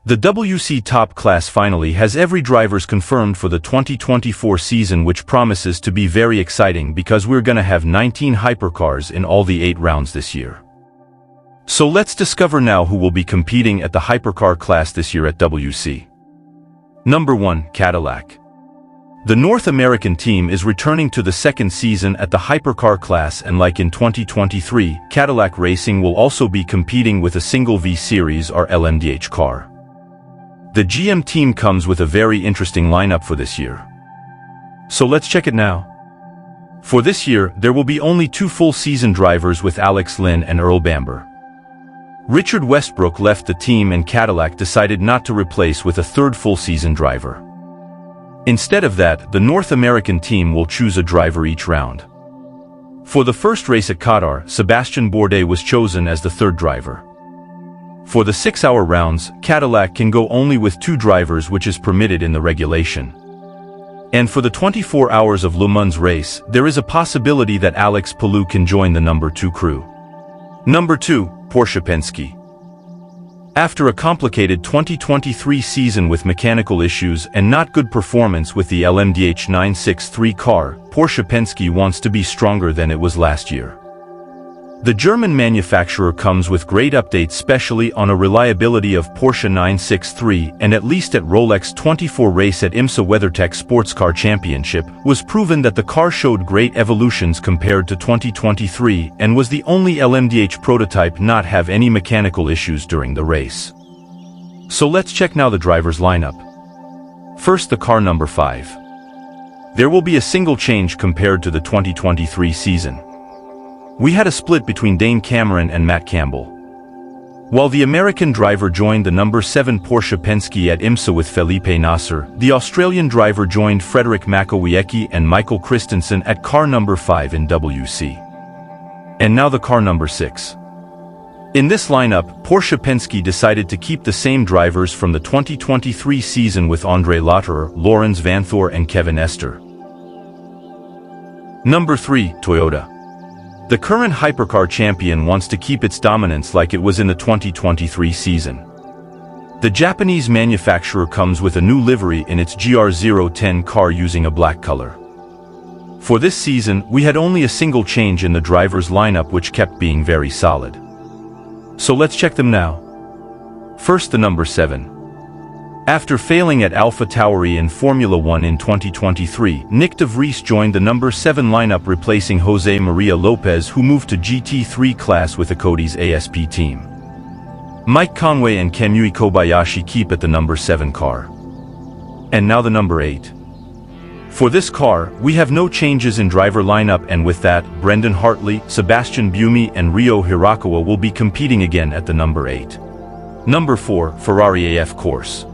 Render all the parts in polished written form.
The WC Top Class finally has every drivers confirmed for the 2024 season, which promises to be very exciting because we're gonna have 19 hypercars in all the 8 rounds this year. So let's discover now who will be competing at the hypercar class this year at WC. Number 1, Cadillac. The North American team is returning to the second season at the hypercar class, and like in 2023, Cadillac Racing will also be competing with a single V Series or LMDH car. The GM team comes with a very interesting lineup for this year. So let's check it now. For this year, there will be only 2 full-season drivers with Alex Lynn and Earl Bamber. Richard Westbrook left the team and Cadillac decided not to replace with a third full-season driver. Instead of that, the North American team will choose a driver each round. For the first race at Qatar, Sébastien Bourdais was chosen as the third driver. For the 6-hour rounds, Cadillac can go only with 2 drivers, which is permitted in the regulation. And for the 24 hours of Le Mans race, there is a possibility that Alex Palou can join the number 2 crew. Number 2, Porsche Penske. After a complicated 2023 season with mechanical issues and not good performance with the LMDH 963 car, Porsche Penske wants to be stronger than it was last year. The German manufacturer comes with great updates, especially on a reliability of Porsche 963, and at least at Rolex 24 race at IMSA WeatherTech Sportscar Championship, was proven that the car showed great evolutions compared to 2023 and was the only LMDH prototype not have any mechanical issues during the race. So let's check now the driver's lineup. First, the car number 5. There will be a single change compared to the 2023 season. We had a split between Dane Cameron and Matt Campbell. While the American driver joined the number 7 Porsche Penske at IMSA with Felipe Nasser, the Australian driver joined Frederick Makowiecki and Michael Christensen at car number 5 in WC. And now the car number 6. In this lineup, Porsche Penske decided to keep the same drivers from the 2023 season with André Lotterer, Lorenz Vanthoor and Kevin Ester. Number 3, Toyota. The current hypercar champion wants to keep its dominance like it was in the 2023 season. The Japanese manufacturer comes with a new livery in its GR010 car using a black color. For this season, we had only a single change in the driver's lineup, which kept being very solid. So let's check them now. First, the number 7. After failing at AlphaTauri in Formula 1 in 2023, Nick de Vries joined the number 7 lineup, replacing Jose Maria Lopez, who moved to GT3 class with the Cody's ASP team. Mike Conway and Kamui Kobayashi keep at the number 7 car. And now the number 8. For this car, we have no changes in driver lineup, and with that, Brendan Hartley, Sebastian Buemi and Ryo Hirakawa will be competing again at the number 8. Number 4, Ferrari AF Corse.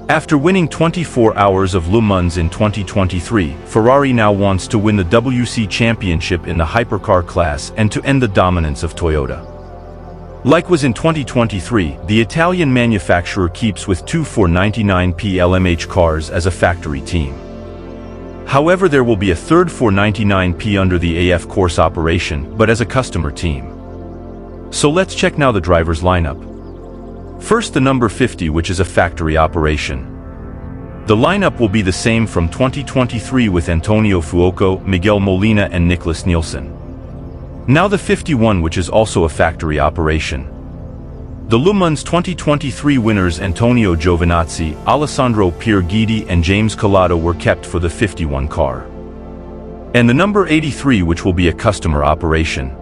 After winning 24 hours of Le Mans in 2023, Ferrari now wants to win the WC Championship in the hypercar class and to end the dominance of Toyota. Like was in 2023, the Italian manufacturer keeps with 2 499p LMH cars as a factory team. However, there will be a third 499p under the AF Corse operation, but as a customer team. So let's check now the driver's lineup. First, the number 50, which is a factory operation. The lineup will be the same from 2023 with Antonio Fuoco, Miguel Molina and Nicholas Nielsen. Now the 51, which is also a factory operation. The Le Mans 2023 winners Antonio Giovinazzi, Alessandro Pierguidi and James Collado were kept for the 51 car. And the number 83, which will be a customer operation.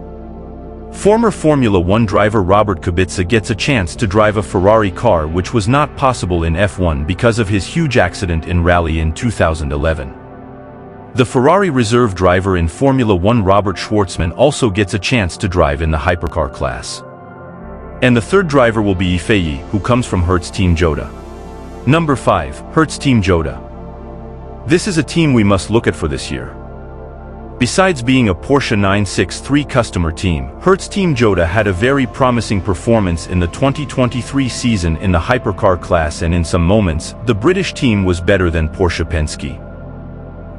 Former Formula 1 driver Robert Kubica gets a chance to drive a Ferrari car, which was not possible in F1 because of his huge accident in rally in 2011. The Ferrari reserve driver in Formula 1 Robert Schwartzman also gets a chance to drive in the hypercar class. And the third driver will be Ifeyi, who comes from Hertz Team JOTA. Number 5, Hertz Team JOTA. This is a team we must look at for this year. Besides being a Porsche 963 customer team, Hertz Team JOTA had a very promising performance in the 2023 season in the hypercar class, and in some moments, the British team was better than Porsche Penske.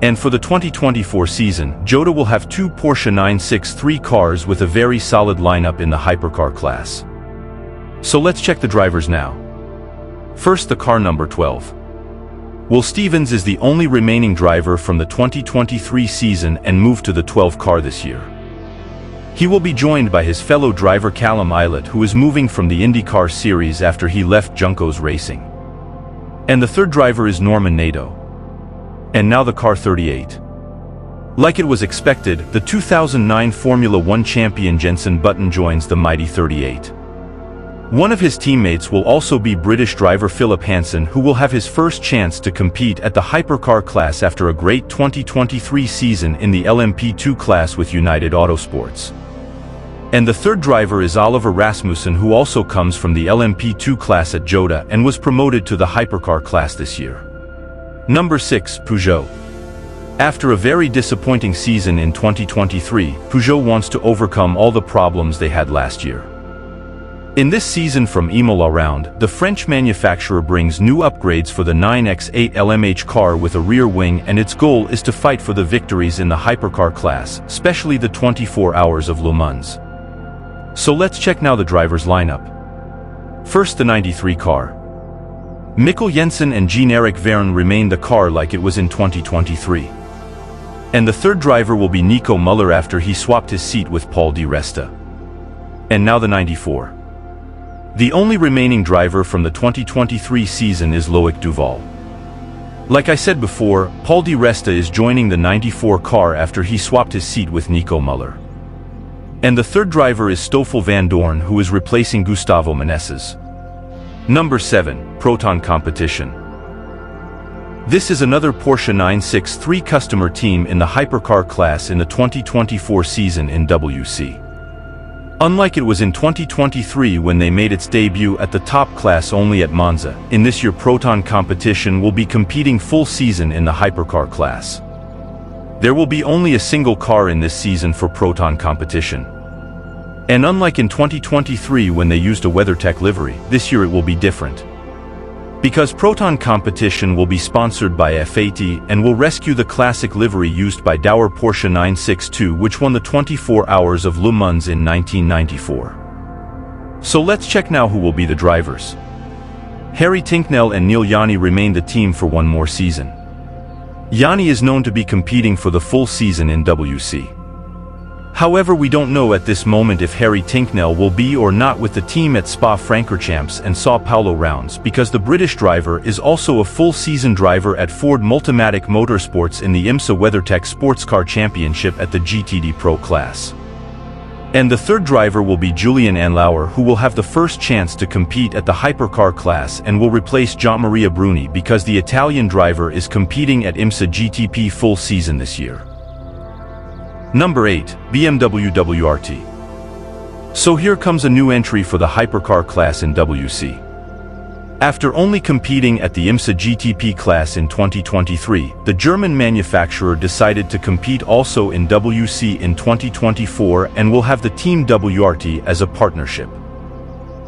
And for the 2024 season, JOTA will have 2 Porsche 963 cars with a very solid lineup in the hypercar class. So let's check the drivers now. First, the car number 12. Will Stevens is the only remaining driver from the 2023 season and moved to the 12 car this year. He will be joined by his fellow driver Callum Ilott, who is moving from the IndyCar series after he left Juncos Racing. And the third driver is Norman Nadeau. And now the car 38. Like it was expected, the 2009 Formula One champion Jenson Button joins the mighty 38. One of his teammates will also be British driver Philip Hansen, who will have his first chance to compete at the Hypercar class after a great 2023 season in the LMP2 class with United Autosports. And the third driver is Oliver Rasmussen, who also comes from the LMP2 class at JOTA and was promoted to the Hypercar class this year. Number 6, Peugeot. After a very disappointing season in 2023, Peugeot wants to overcome all the problems they had last year. In this season from Imola round, the French manufacturer brings new upgrades for the 9X8 LMH car with a rear wing, and its goal is to fight for the victories in the Hypercar class, especially the 24 Hours of Le Mans. So let's check now the drivers' lineup. First, the 93 car. Mikkel Jensen and Jean-Eric Vergne remain the car like it was in 2023. And the third driver will be Nico Muller after he swapped his seat with Paul Di Resta. And now the 94. The only remaining driver from the 2023 season is Loic Duval. Like I said before, Paul Di Resta is joining the 94 car after he swapped his seat with Nico Muller. And the third driver is Stoffel van Dorn, who is replacing Gustavo Meneses. Number 7, Proton Competition. This is another Porsche 963 customer team in the Hypercar class in the 2024 season in WEC. Unlike it was in 2023 when they made its debut at the top class only at Monza, in this year Proton Competition will be competing full season in the Hypercar class. There will be only a single car in this season for Proton Competition. And unlike in 2023 when they used a WeatherTech livery, this year it will be different. Because Proton Competition will be sponsored by FAT and will rescue the classic livery used by Dower Porsche 962, which won the 24 Hours of Le Mans in 1994. So let's check now who will be the drivers. Harry Tincknell and Neil Yanni remain the team for one more season. Yanni is known to be competing for the full season in WEC. However, we don't know at this moment if Harry Tincknell will be or not with the team at Spa-Francorchamps and Sao Paulo rounds, because the British driver is also a full-season driver at Ford Multimatic Motorsports in the IMSA WeatherTech Sportscar Championship at the GTD Pro class. And the third driver will be Julian Anlauer, who will have the first chance to compete at the Hypercar class and will replace Gianmaria Bruni because the Italian driver is competing at IMSA GTP full season this year. Number 8, BMW WRT. So here comes a new entry for the Hypercar class in WEC. After only competing at the IMSA GTP class in 2023, the German manufacturer decided to compete also in WEC in 2024 and will have the Team WRT as a partnership.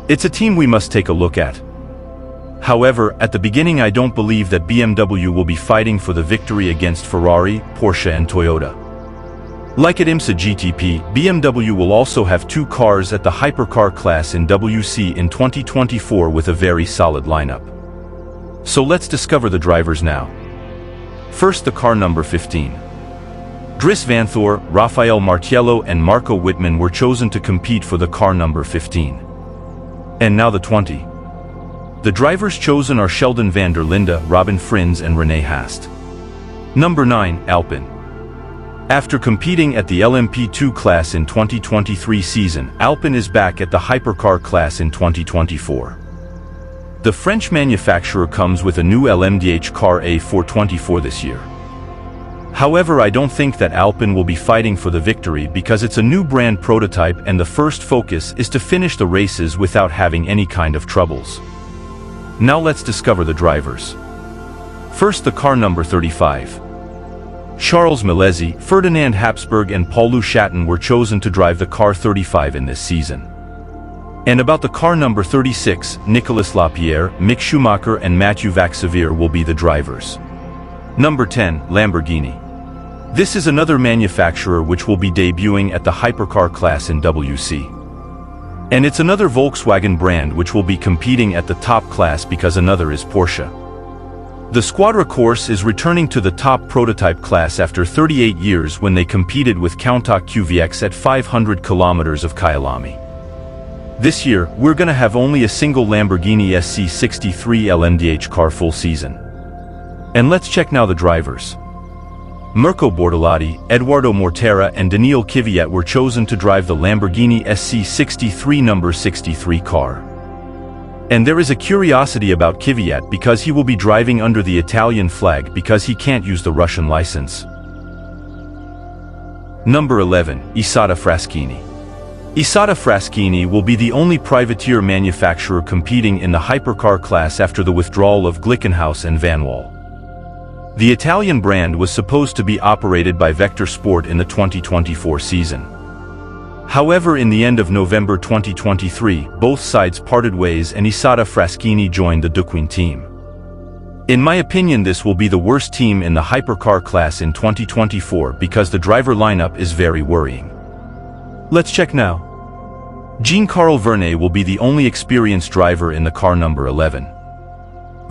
It's a team we must take a look at. However, at the beginning I don't believe that BMW will be fighting for the victory against Ferrari, Porsche and Toyota. Like at IMSA GTP, BMW will also have two cars at the Hypercar class in WEC in 2024 with a very solid lineup. So let's discover the drivers now. First, the car number 15. Dries Vanthoor, Rafael Martiello and Marco Wittmann were chosen to compete for the car number 15. And now the 20. The drivers chosen are Sheldon van der Linde, Robin Frins and René Haast. Number 9, Alpine. After competing at the LMP2 class in 2023 season, Alpine is back at the Hypercar class in 2024. The French manufacturer comes with a new LMDH car A424 this year. However, I don't think that Alpine will be fighting for the victory because it's a new brand prototype and the first focus is to finish the races without having any kind of troubles. Now let's discover the drivers. First, the car number 35. Charles Milesi, Ferdinand Habsburg and Paul Chatin were chosen to drive the car 35 in this season. And about the car number 36, Nicolas Lapierre, Mick Schumacher and Mathieu Vaxivier will be the drivers. Number 10, Lamborghini. This is another manufacturer which will be debuting at the Hypercar class in WEC. And it's another Volkswagen brand which will be competing at the top class because another is Porsche. The Squadra Corse is returning to the top prototype class after 38 years when they competed with Countach QVX at 500 kilometers of Kyalami. This year, we're gonna have only a single Lamborghini SC63 LMDH car full season. And let's check now the drivers. Mirko Bortolotti, Edoardo Mortara and Daniil Kvyat were chosen to drive the Lamborghini SC63 number 63 car. And there is a curiosity about Kvyat because he will be driving under the Italian flag because he can't use the Russian license. Number 11, Isotta Fraschini. Isotta Fraschini will be the only privateer manufacturer competing in the hypercar class after the withdrawal of Glickenhaus and Van Wall. The Italian brand was supposed to be operated by Vector Sport in the 2024 season. However, in the end of November 2023, both sides parted ways and Isotta Fraschini joined the Duquin team. In my opinion, this will be the worst team in the hypercar class in 2024 because the driver lineup is very worrying. Let's check now. Jean-Carl Vernet will be the only experienced driver in the car number 11.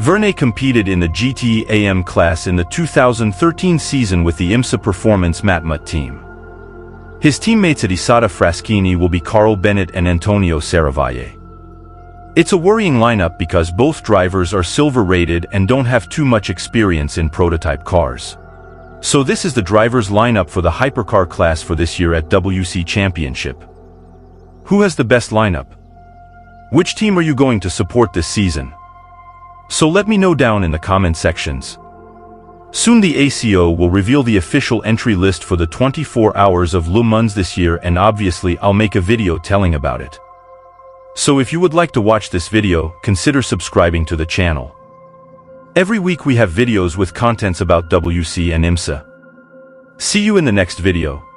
Vernet competed in the GT AM class in the 2013 season with the IMSA Performance Matmut team. His teammates at Isotta Fraschini will be Carl Bennett and Antonio Serravalle. It's a worrying lineup because both drivers are silver-rated and don't have too much experience in prototype cars. So this is the drivers' lineup for the hypercar class for this year at WEC Championship. Who has the best lineup? Which team are you going to support this season? So let me know down in the comment sections. Soon the ACO will reveal the official entry list for the 24 hours of Le Mans this year, and obviously I'll make a video telling about it. So if you would like to watch this video, consider subscribing to the channel. Every week we have videos with contents about WEC and IMSA. See you in the next video.